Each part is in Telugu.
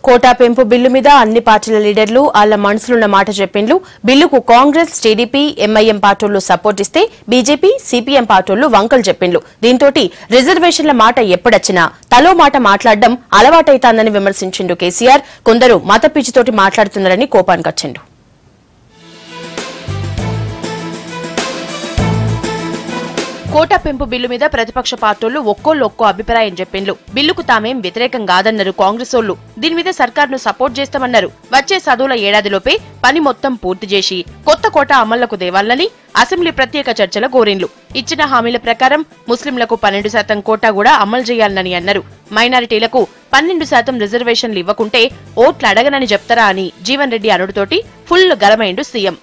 కోటా పెంపు బిల్లు మీద అన్ని పార్టీల లీడర్లు ఆళ్ల మనసులున్న మాట చెప్పిండ్లు. బిల్లుకు కాంగ్రెస్, టీడీపీ, ఎంఐఎం పార్టీలు సపోర్ట్ ఇస్తే బీజేపీ, సిపిఎం పార్టీలు వంకలు చెప్పిండ్లు. దీంతోటి రిజర్వేషన్ల మాట ఎప్పుడొచ్చినా తలో మాట మాట్లాడడం అలవాటైతాందని విమర్శించిండు కేసీఆర్. కొందరు మత పిచ్చితోటి మాట్లాడుతున్నారని కోపానికొచ్చిండు. కోటా పెంపు బిల్లు మీద ప్రతిపక్ష పార్టీలు ఒక్కో అభిప్రాయం చెప్పిండ్లు. బిల్లుకు తామేం వ్యతిరేకం కాదన్నారు కాంగ్రెసోళ్లు. దీని మీద సర్కార్ను సపోర్ట్ చేస్తామన్నారు. వచ్చే చదువుల ఏడాదిలోపే పని మొత్తం పూర్తి చేసి కొత్త కోటా అమల్లకు దేవాలని అసెంబ్లీ ప్రత్యేక చర్చల కోరిండ్లు. ఇచ్చిన హామీల ప్రకారం ముస్లింలకు 12% కోటా కూడా అమలు చేయాలని అన్నారు. మైనారిటీలకు 12% రిజర్వేషన్లు ఇవ్వకుంటే ఓట్లు అడగనని చెప్తారా అని జీవన్ రెడ్డి అనుడితోటి ఫుల్ గలమైండు సీఎం.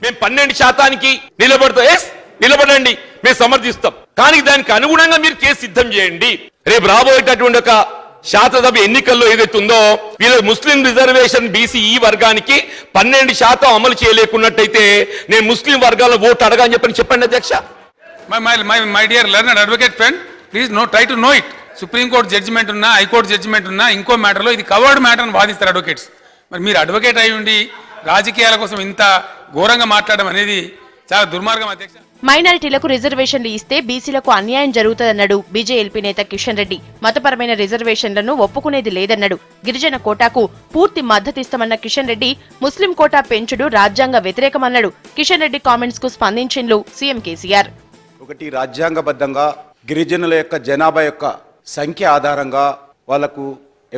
12% నిలబడండి, మేము సమర్థిస్తాం. కానీ దానికి అనుగుణంగా మీరు కేసు సిద్ధం చేయండి. రేపు రాబోయేటటువంటి ఒక శాసనసభ ఎన్నికల్లో ఏదైతుందో వీళ్ళ ముస్లిం రిజర్వేషన్ బీసీ ఈ వర్గానికి 12% అమలు చేయలేకున్నట్టయితే నేను ముస్లిం వర్గాల ఓటు అడగాలని చెప్పండి అధ్యక్ష. My dear learned advocate friend, please try to know it. Supreme court judgement ఉన్నా, హైకోర్టు జడ్జిమెంట్ ఉన్నా, ఇంకో మ్యాటర్లో ఇది కవర్డ్ మ్యాటర్ అని వాదిస్తారు అడ్వకేట్స్. మరి మీరు అడ్వకేట్ అయి ఉండి రాజకీయాల కోసం ఇంత ఘోరంగా మాట్లాడడం అనేది చాలా దుర్మార్గం అధ్యక్ష. మైనారిటీలకు రిజర్వేషన్లు ఇస్తే బీసీలకు అన్యాయం జరుగుతుందన్నాడు బీజేఎల్పీ నేత కిషన్ రెడ్డి. మతపరమైన రిజర్వేషన్లను ఒప్పుకునేది లేదన్నాడు. గిరిజన కోటాకు పూర్తి మద్దతిస్తామన్న కిషన్ రెడ్డి ముస్లిం కోటా పెంచుడు రాజ్యాంగ వ్యతిరేకమన్నాడు. కిషన్ రెడ్డి కామెంట్స్ కు స్పందించిండ్లు సీఎం కేసీఆర్. ఒకటి, రాజ్యాంగబద్ధంగా గిరిజనుల యొక్క జనాభా యొక్క సంఖ్య ఆధారంగా వాళ్లకు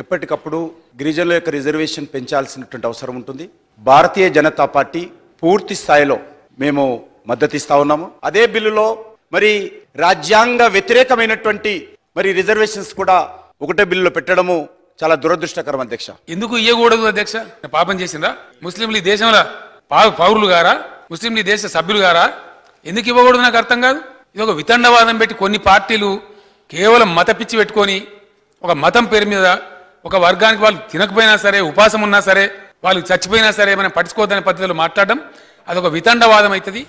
ఎప్పటికప్పుడు గిరిజనుల యొక్క రిజర్వేషన్ పెంచాల్సినటువంటి అవసరం ఉంటుంది. భారతీయ జనతా పార్టీ పూర్తి స్థాయిలో మేము మద్దతిస్తా ఉన్నాము. అదే బిల్లులో మరి రాజ్యాంగ వ్యతిరేకమైనటువంటి మరి రిజర్వేషన్స్ కూడా ఒకటే బిల్లులో పెట్టడము చాలా దురదృష్టకరం అధ్యక్ష. ఎందుకు ఇవ్వకూడదు అధ్యక్ష? పాపం చేసిందా? ముస్లింలు ఈ దేశంలో పౌరులు గారా? ముస్లింలు ఈ దేశ సభ్యులు గారా? ఎందుకు ఇవ్వకూడదు నాకు అర్థం కాదు. ఇది ఒక వితండవాదం పెట్టి కొన్ని పార్టీలు కేవలం మత పిచ్చి పెట్టుకొని ఒక మతం పేరు మీద ఒక వర్గానికి వాళ్ళు తినకపోయినా సరే, ఉపాసం ఉన్నా సరే, వాళ్ళు చచ్చిపోయినా సరే మనం పట్టించుకోవద్దనే పద్ధతిలో మాట్లాడడం అదొక వితండవాదం అవుతుంది.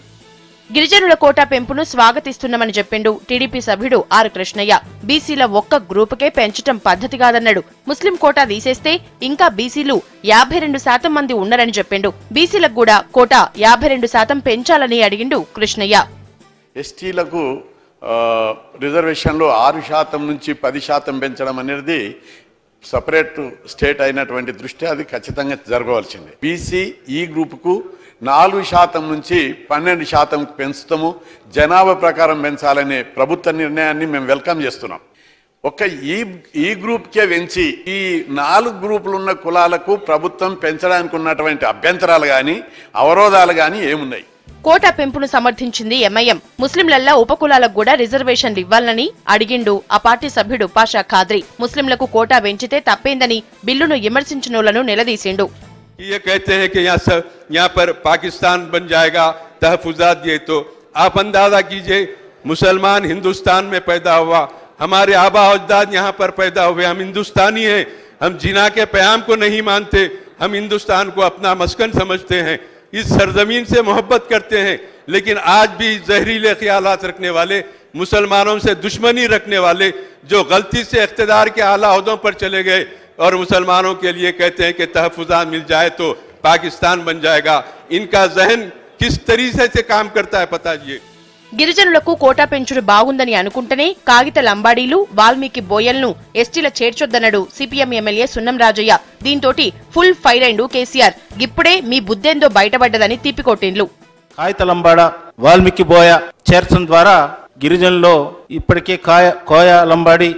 గిరిజనుల కోటా పెంపును స్వాగతిస్తున్నామని చెప్పిండు టీడీపీ సభ్యుడు ఆర్ కృష్ణయ్య. బీసీల ఒక్క గ్రూపుకే పెంచడం పద్ధతి కాదన్నాడు. ముస్లిం కోటా తీసేస్తే ఇంకా బీసీలు 52% మంది ఉన్నారని చెప్పిండు. బీసీలకు కూడా కోటా 52% పెంచాలని అడిగిండు కృష్ణయ్య. ఎస్టీలకు రిజర్వేషన్లు 6% నుంచి 10% పెంచడం అనేది సపరేట్ స్టేట్ అయినటువంటి దృష్ట్యా అది ఖచ్చితంగా జరగవలసింది. బీసీ ఈ గ్రూపుకు 4% నుంచి 12% పెంచుతాము. జనాభా ప్రకారం పెంచాలనే ప్రభుత్వ నిర్ణయాన్ని మేము వెల్కమ్ చేస్తున్నాం. ఒక్క ఈ గ్రూప్కే పెంచి ఈ 4 గ్రూపులు ఉన్న కులాలకు ప్రభుత్వం పెంచడానికి ఉన్నటువంటి అభ్యంతరాలు కానీ అవరోధాలు కానీ ఏమున్నాయి? Quota పెంపును సమర్థించింది MIM. ముస్లింలల్లా ఉపకులాలకు కూడా రిజర్వేషన్లు ఇవ్వాలని అడిగిండు ఆ పార్టీ సభ్యుడు పాషా ఖాద్రీ. ముస్లింలకు కోటా పెంచితే తప్పేందని బిల్లును విమర్శించినోళ్లను నిలదీసిండు. ये कहते हैं कि यहाँ पर पाकिस्तान बन जाएगा, तहफुजात, ये तो आप अंदाजा कीजिए, मुसलमान हिंदुस्तान में पैदा हुआ, हमारे आबा अजदाद यहाँ पर पैदा हुए, हम हिंदुस्तानी हैं, हम जिना के प्याम को नहीं मानते, हम हिंदुस्तान को अपना मस्कन समझते हैं, इस सरजमीन से मोहब्बत करते हैं, लेकिन आज भी जहरीले ख्यालात रखने वाले, मुसलमानों से दुश्मनी रखने वाले जो गलती से इख्तिदार के आला ओहदों पर चले गए और मुसलमानों के लिए कहते हैं कि तहफुजात मिल जाए तो पाकिस्तान बन जाएगा, इनका जहन किस तरीके से काम करता है पता जी. గిరిజనులకు కోటా పెంచుడు బాగుందని అనుకుంటేనే కాగిత లంబాడీలు, వాల్మీకి బోయల్ను ఎస్టీల చేర్చొద్దన్నాడు సిపిఎం ఎమ్మెల్యే సున్నం రాజయ్య. దీంతోటి ఫుల్ ఫైర్ అయిండు కేసీఆర్. ఇప్పుడే మీ బుద్ధేందో బయటపడ్డదని తిప్పికొట్టిండ్లు. కాగిత లంబాడ, వాల్మీకి బోయ చేర్చడం ద్వారా గిరిజనుల్లో ఇప్పటికే కోయ లంబాడి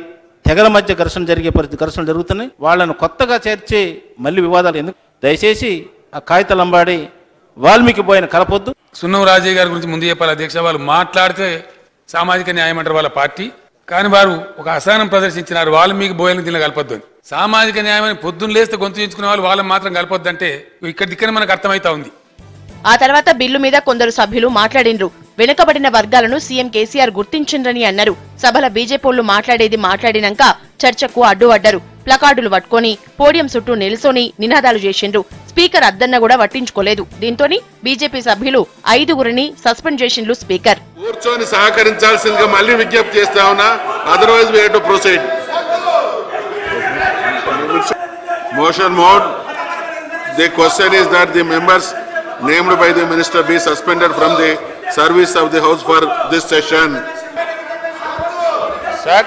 తెగల మధ్య ఘర్షణ జరుగుతున్నాయి. వాళ్ళను కొత్తగా చేర్చి మళ్ళీ వివాదాలు ఎందుకు? దయచేసి ఆ కాగిత లంబాడి, వాల్మీకి బోయన కలపొద్దు. సున్నం రాజయ్య గారి గురించి ముందు చెప్పాలి అధ్యక్ష. వాళ్ళు మాట్లాడితే సామాజిక న్యాయం అంటారు వాళ్ళ పార్టీ, కానీ వారు ఒక అసహనం ప్రదర్శించినారు. వాల్మీకి బోయలను దీనిలో కలపొద్దు అని. సామాజిక న్యాయం అని పొద్దున్న లేస్తే గొంతు చించుకునే వాళ్ళని మాత్రం కలపొద్దు అంటే ఇక్కడ మనకు అర్థమైతా ఉంది. ఆ తర్వాత బిల్లు మీద కొందరు సభ్యులు మాట్లాడిండ్రు. వెనుకబడిన వర్గాలను సీఎం కేసీఆర్ గుర్తించిండ్రని అన్నారు. సభల బీజేపీలు మాట్లాడినాక చర్చకు అడ్డుపడ్డారు. ప్లకార్డులు పట్టుకొని పోడియం చుట్టూ నిల్చొని నినాదాలు చేసిండ్రు. స్పీకర్ అద్దన్న కూడా పట్టించుకోలేదు. దీంతోని బీజేపీ సభ్యులు 5గురిని సస్పెండ్ చేసిండ్రు స్పీకర్. కూర్చొని సహకరించాల్సిందిగా మళ్ళీ విజ్ఞప్తి చేస్తా ఉన్నా. Otherwise we have to proceed. Motion mode. The question is that the members named by the minister be suspended from the service of the house for this session. Sir,